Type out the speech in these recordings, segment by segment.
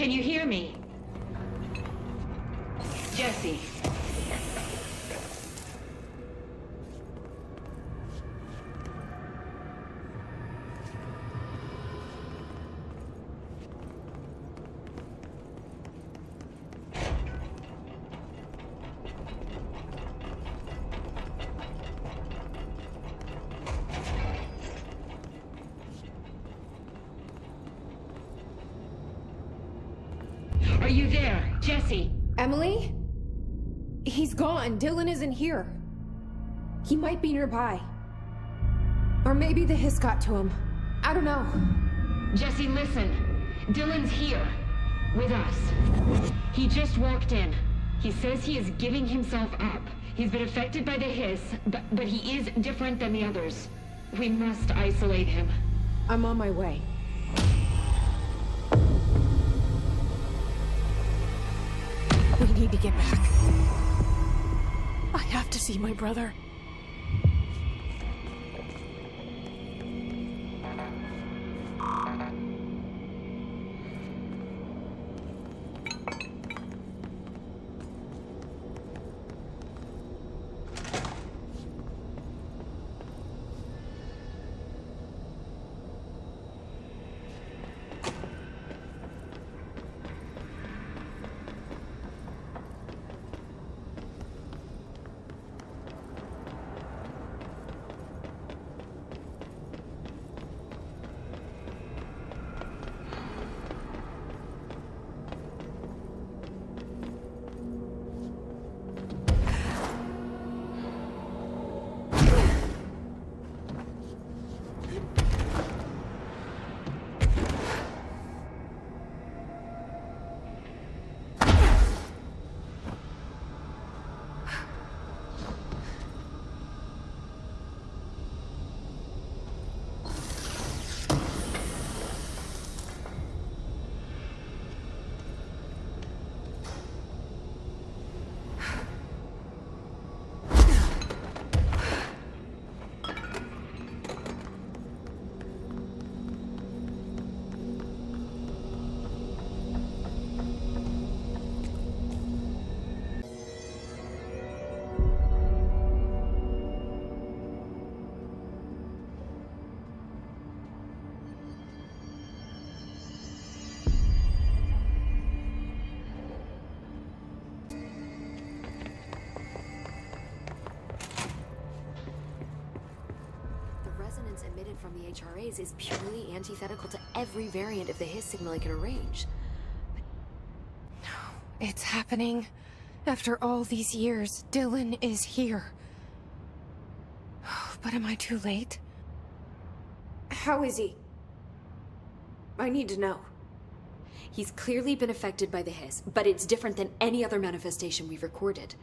Can you hear me? Jesse. Are you there, Jesse? Emily? He's gone. Dylan isn't here. He might be nearby. Or maybe the hiss got to him. I don't know. Jesse, listen. Dylan's here. With us. He just walked in. He says he is giving himself up. He's been affected by the hiss, but he is different than the others. We must isolate him. I'm on my way. We need to get back. I have to see my brother. Emitted from the HRAs is purely antithetical to every variant of the hiss signal it can arrange. It's happening. After all these years, Dylan is here. But am I too late? How is he? I need to know. He's clearly been affected by the hiss, but it's different than any other manifestation we've recorded.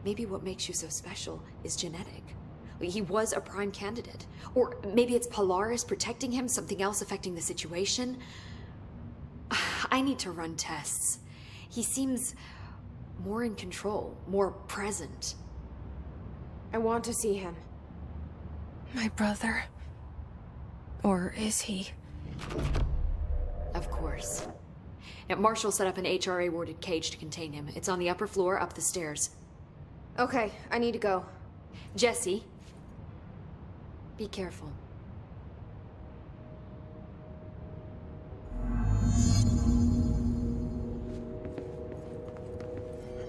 Maybe what makes you so special is genetic. He was a prime candidate. Or maybe it's Polaris protecting him, something else affecting the situation. I need to run tests. He seems more in control, more present. I want to see him. My brother. Or is he? Of course. Now, Marshall set up an HRA-warded cage to contain him. It's on the upper floor, up the stairs. Okay, I need to go. Jesse, be careful.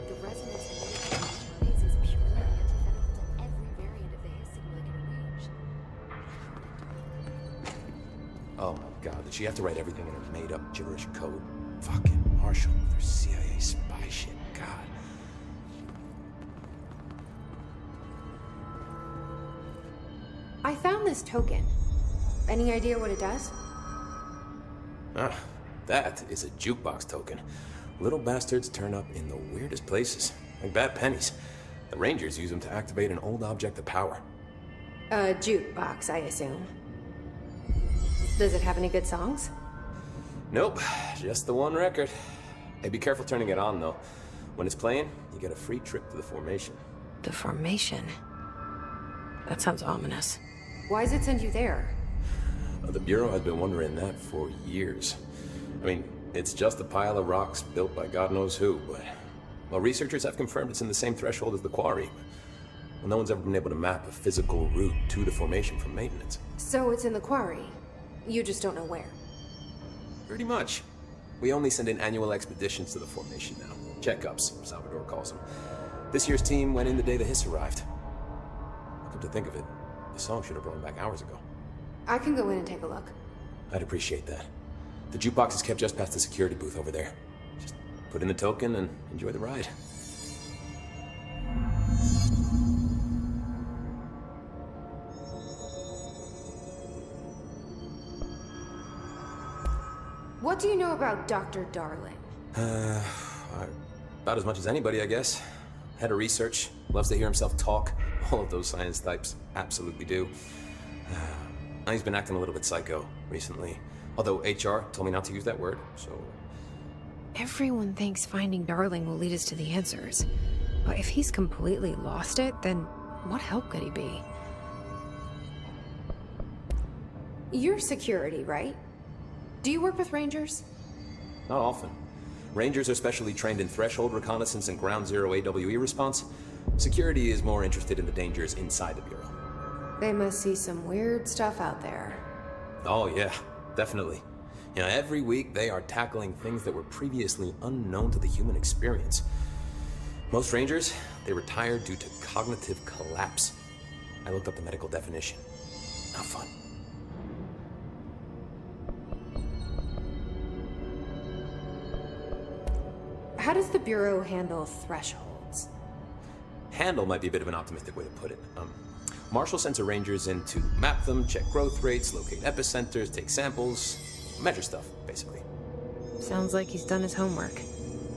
The resonance emitted from the HRAs is purely antithetical to every variant of the hiss signal it can arrange. Oh my god, did she have to write everything in a made-up gibberish code? Fucking Marshall with her CIA spy shit, god. I found this token. Any idea what it does? Ah, that is a jukebox token. Little bastards turn up in the weirdest places, like bad pennies. The Rangers use them to activate an old object of power. A jukebox, I assume. Does it have any good songs? Nope, just the one record. Hey, be careful turning it on, though. When it's playing, you get a free trip to the formation. The formation? That sounds ominous. Why does it send you there? The Bureau has been wondering that for years. I mean, It's just a pile of rocks built by God knows who, but... Well, researchers have confirmed it's in the same threshold as the quarry. Well, no one's ever been able to map a physical route to the formation from maintenance. So it's in the quarry. You just don't know where. Pretty much. We only send in annual expeditions to the formation now. Checkups, Salvador calls them. This year's team went in the day the hiss arrived. Come to think of it, the song should have brought him back hours ago. I can go in and take a look. I'd appreciate that. The jukebox is kept just past the security booth over there. Just put in the token and enjoy the ride. What do you know about Dr. Darling? About as much as anybody, I guess. Head of research, loves to hear himself talk. All of those science types absolutely do. He's been acting a little bit psycho recently. Although HR told me not to use that word, so... Everyone thinks finding Darling will lead us to the answers. But if he's completely lost it, then what help could he be? You're security, right? Do you work with Rangers? Not often. Rangers are specially trained in threshold reconnaissance and ground zero AWE response. Security is more interested in the dangers inside the Bureau. They must see some weird stuff out there. Oh yeah, definitely. You know, every week they are tackling things that were previously unknown to the human experience. Most Rangers, they retire due to cognitive collapse. I looked up the medical definition. Not fun. How does the Bureau handle thresholds? Handle might be a bit of an optimistic way to put it. Marshall sends her Rangers in to map them, check growth rates, locate epicenters, take samples, measure stuff, basically. Sounds like he's done his homework.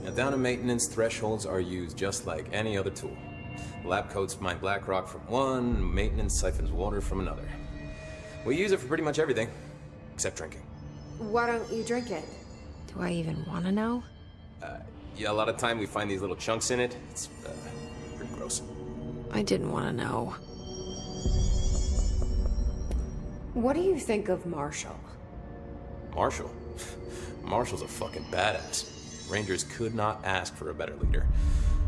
Now, down in maintenance, thresholds are used just like any other tool. The lab coats mine black rock from one, maintenance siphons water from another. We use it for pretty much everything, except drinking. Why don't you drink it? Do I even want to know? Yeah, a lot of time we find these little chunks in it. It's pretty gross. I didn't want to know. What do you think of Marshall? Marshall? Marshall's a fucking badass. Rangers could not ask for a better leader.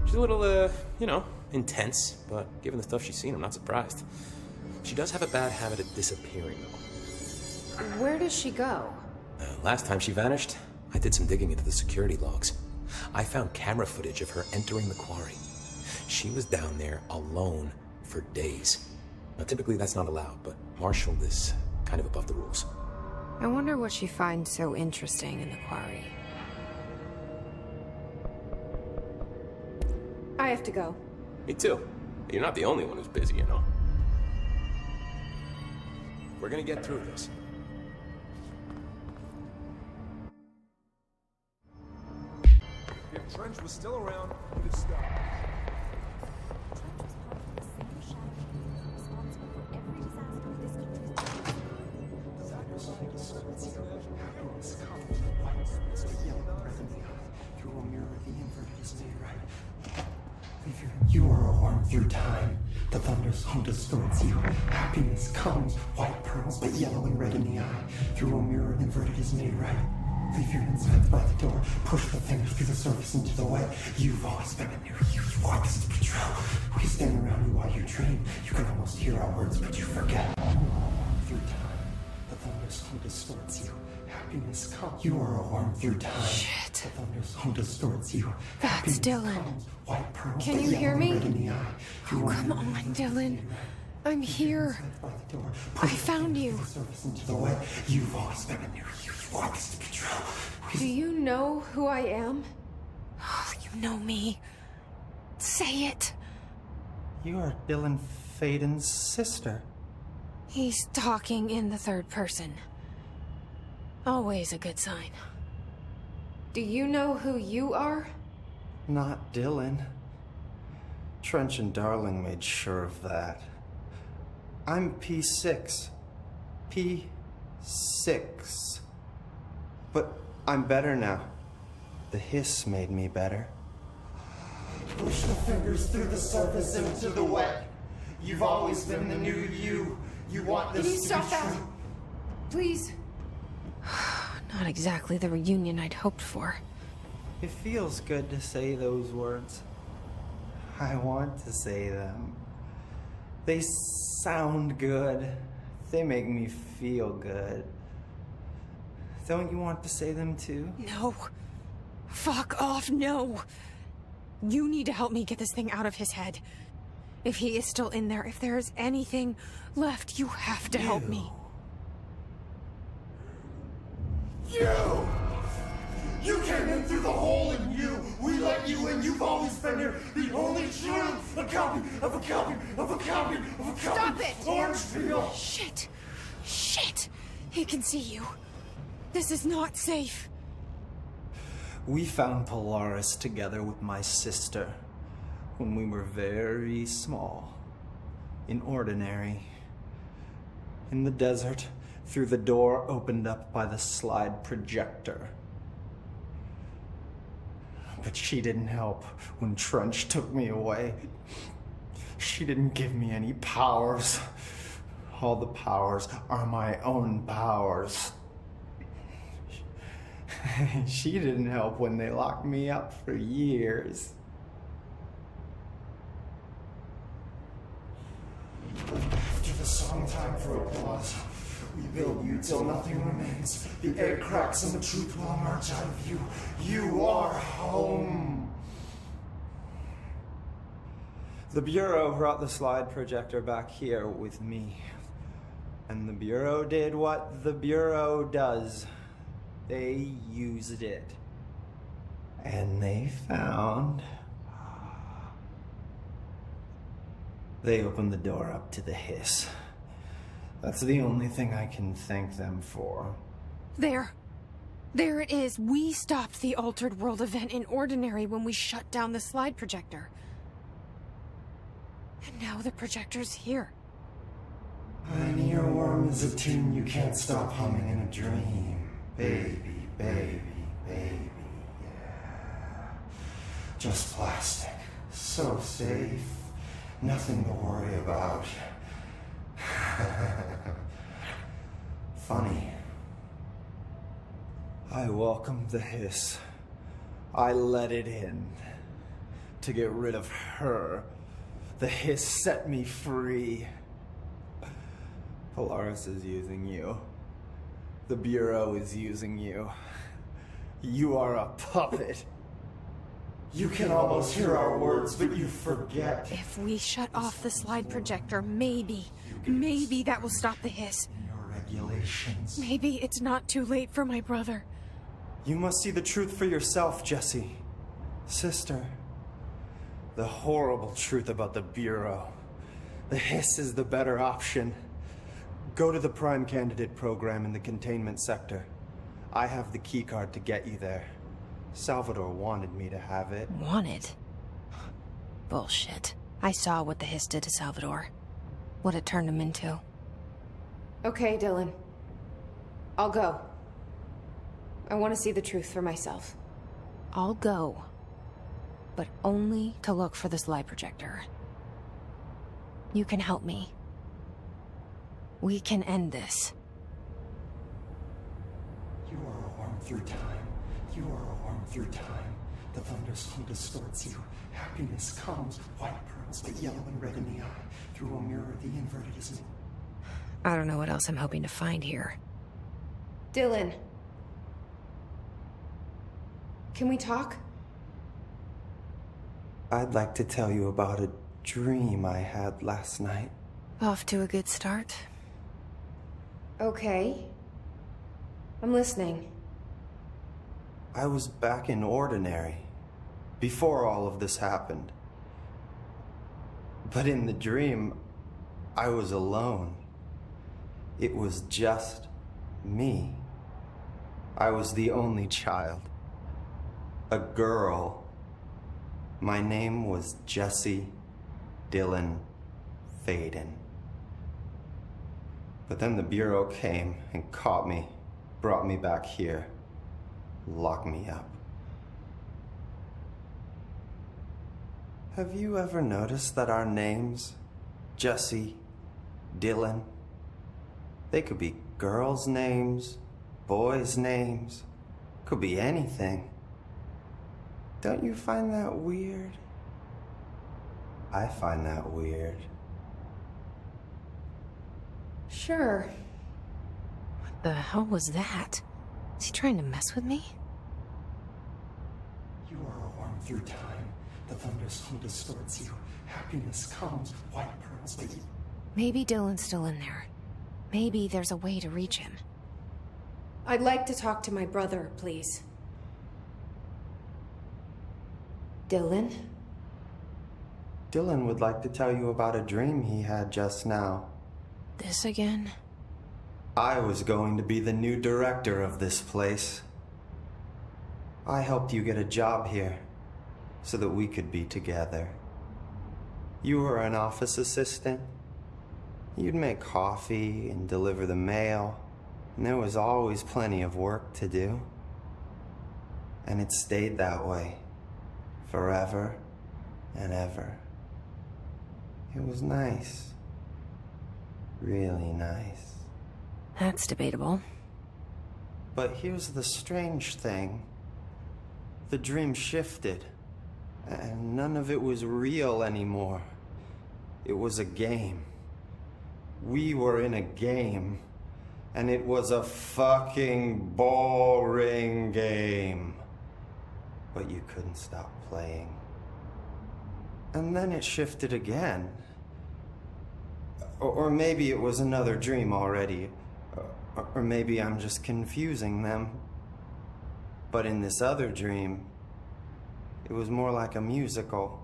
She's a little, you know, intense, but given the stuff she's seen, I'm not surprised. She does have a bad habit of disappearing, though. Where does she go? Last time she vanished, I did some digging into the security logs. I found camera footage of her entering the quarry. She was down there alone for days. Now, typically that's not allowed, but Marshall is kind of above the rules. I wonder what she finds so interesting in the quarry. I have to go. Me too. You're not the only one who's busy, you know. We're gonna get through this. If Trench was still around, he would have stopped. Trench was part of the same shadow team responsible for every disaster this country's You are a worm through time. The thunderstorm distorts you. Happiness comes, white pearls, but yellow and red in the eye. Through a mirror inverted is made right. Leave your insides by the door. Push the fingers through the surface into the wet. You've always been a new you. You want this to be true. We stand around you while you dream. You can almost hear our words, but you forget. Through time, the thunderstorm distorts you. Happiness comes. You are a worm through time. Shit. The thunderstorm distorts you. That's Happiness Dylan. comes, white pearls, Can but you yellow hear and me? red in the eye. Oh, come on, Dylan. I'm here. I found you. Into the wet. You've always been a new you. You want this to be true. Do you know who I am? Oh, you know me. Say it. You are Dylan Faden's sister. He's talking in the third person. Always a good sign. Do you know who you are? Not Dylan. Trench and Darling made sure of that. I'm P6. P6. But I'm better now. The hiss made me better. Push the fingers through the surface into the wet. You've always been the new you. You want this Can you to stop be that? true. Please. Not exactly the reunion I'd hoped for. It feels good to say those words. I want to say them. They sound good. They make me feel good. Don't you want to say them too? No. Fuck off, no. You need to help me get this thing out of his head. If he is still in there, if there is anything left, you have to help me. You! You came in through the hole in you! We let you in, you've always been here! The only true! A copy of a copy of a copy of a copy! Stop it! Orange peel! Shit! Shit! He can see you. This is not safe. We found Polaris together with my sister when we were very small, in Ordinary, in the desert, through the door opened up by the slide projector. But she didn't help when Trench took me away. She didn't give me any powers. All the powers are my own powers. She didn't help when they locked me up for years. After the song time for applause, we build you till nothing remains. The egg cracks and the truth will emerge out of you. You are home. The Bureau brought the slide projector back here with me. And the Bureau did what the Bureau does. They used it. And they found... They opened the door up to the hiss. That's the only thing I can thank them for. There. There it is. We stopped the Altered World event in Ordinary when we shut down the slide projector. And now the projector's here. An earworm is a tune you can't stop humming in a dream. Baby, baby, baby, yeah. Just plastic. So safe. Nothing to worry about. Funny. I welcomed the hiss. I let it in. To get rid of her. The hiss set me free. Polaris is using you. The Bureau is using you. You are a puppet. You can almost hear our words, but you forget. If we shut off the slide projector, maybe that will stop the hiss. Your regulations. Maybe it's not too late for my brother. You must see the truth for yourself, Jesse. Sister. The horrible truth about the Bureau. The hiss is the better option. Go to the Prime Candidate program in the containment sector. I have the keycard to get you there. Salvador wanted me to have it. Wanted? Bullshit. I saw what the hiss did to Salvador. What it turned him into. Okay, Dylan. I'll go. I want to see the truth for myself. I'll go. But only to look for the slide projector. You can help me. We can end this. You are a worm through time. You are a worm through time. The thunderstorm distorts you. Happiness comes, white pearls, but yellow and red in the eye. Through a mirror, the inverted is me. I don't know what else I'm hoping to find here. Dylan. Can we talk? I'd like to tell you about a dream I had last night. Off to a good start. Okay. I'm listening. I was back in Ordinary, before all of this happened. But in the dream, I was alone. It was just me. I was the only child. A girl. My name was Jesse Dylan Faden. But then the Bureau came and caught me, brought me back here. Lock me up. Have you ever noticed that our names, Jesse, Dylan, they could be girls' names, boys' names. Could be anything. Don't you find that weird? I find that weird. Sure. What the hell was that? Is he trying to mess with me? You are a worm through time. The thunderstorm distorts you. Happiness comes, white pearls, but you... Maybe Dylan's still in there. Maybe there's a way to reach him. I'd like to talk to my brother, please. Dylan? Dylan would like to tell you about a dream he had just now. This again? I was going to be the new director of this place. I helped you get a job here so that we could be together. You were an office assistant. You'd make coffee and deliver the mail, and there was always plenty of work to do. And it stayed that way, forever and ever. It was nice. Really nice. That's debatable. But here's the strange thing. The dream shifted, and none of it was real anymore. It was a game. We were in a game, and it was a fucking boring game. But you couldn't stop playing. And then it shifted again. Or maybe it was another dream already. Or maybe I'm just confusing them. But in this other dream, it was more like a musical.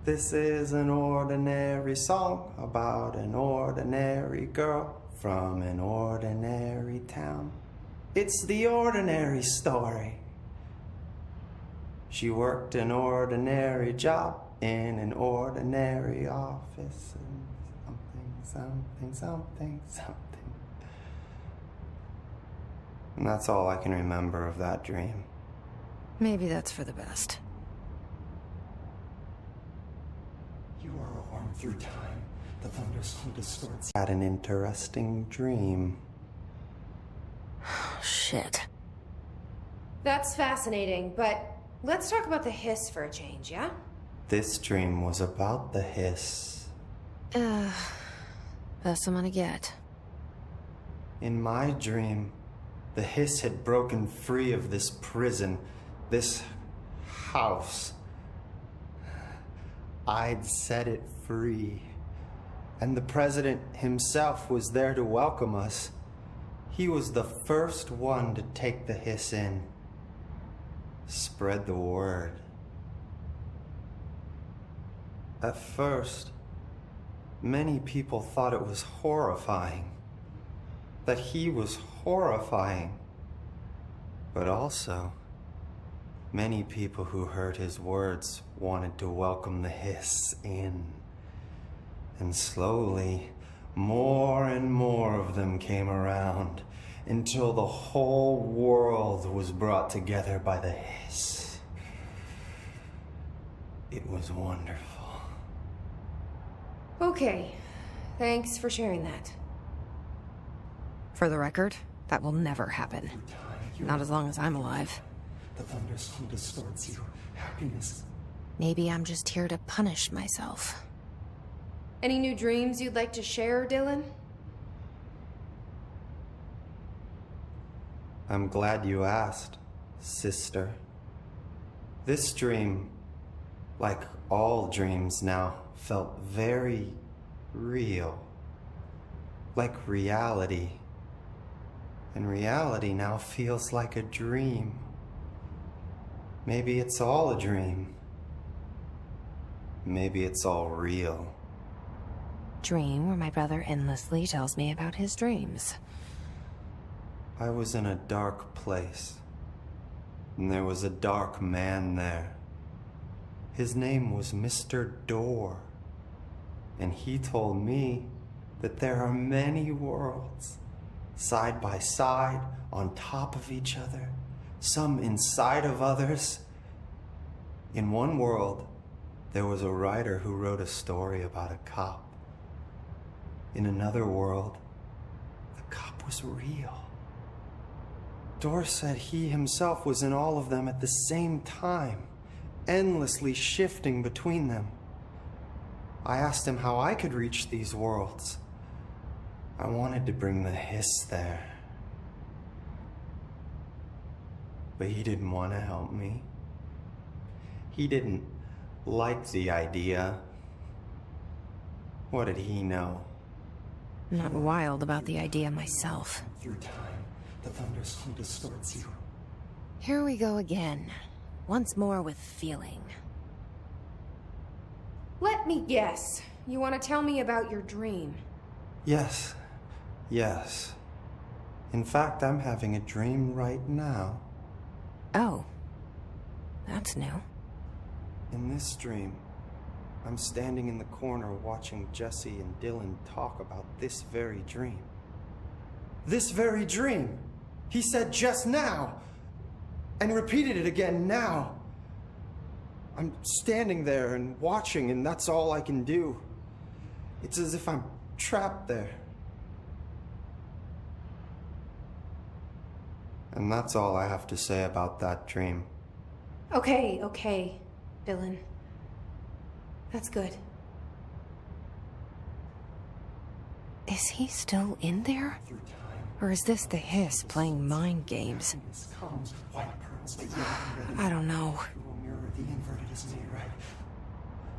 This is an ordinary song about an ordinary girl from an ordinary town. It's the ordinary story. She worked an ordinary job in an ordinary office and something. And that's all I can remember of that dream. Maybe that's for the best. You are a worm through time. The thunderstorm distorts you. Had an interesting dream. Shit. That's fascinating, but let's talk about the hiss for a change, yeah? This dream was about the hiss. Best I'm gonna get. In my dream, the hiss had broken free of this prison, this house. I'd set it free. And the president himself was there to welcome us. He was the first one to take the hiss in. Spread the word. At first, many people thought it was horrifying. That he was horrifying. But also, many people who heard his words wanted to welcome the hiss in. And slowly, more and more of them came around until the whole world was brought together by the hiss. It was wonderful. Okay. Thanks for sharing that. For the record, that will never happen. Not as long as I'm alive. The thunderstorm distorts you. Happiness. Maybe I'm just here to punish myself. Any new dreams you'd like to share, Dylan? I'm glad you asked, sister. This dream, like all dreams now, felt very real. Like reality. And reality now feels like a dream. Maybe it's all a dream. Maybe it's all real. Dream where my brother endlessly tells me about his dreams. I was in a dark place, and there was a dark man there. His name was Mr. Door, and he told me that there are many worlds, side by side, on top of each other, some inside of others. In one world, there was a writer who wrote a story about a cop. In another world, the cop was real. Dor said he himself was in all of them at the same time, endlessly shifting between them. I asked him how I could reach these worlds. I wanted to bring the hiss there. But he didn't want to help me. He didn't like the idea. What did he know? I'm not wild about the idea myself. Through time, the thunderstorm distorts you. Here we go again. Once more with feeling. Let me guess. You want to tell me about your dream? Yes. Yes. In fact, I'm having a dream right now. Oh. That's new. In this dream, I'm standing in the corner watching Jesse and Dylan talk about this very dream. This very dream! He said just now! And repeated it again now! I'm standing there and watching, and that's all I can do. It's as if I'm trapped there. And that's all I have to say about that dream. Okay, Dylan. That's good. Is he still in there? Through time, Or is this the hiss playing mind games? happiness comes, white pearls, but yellow and red. I don't know. Through a mirror, the inverted is made right.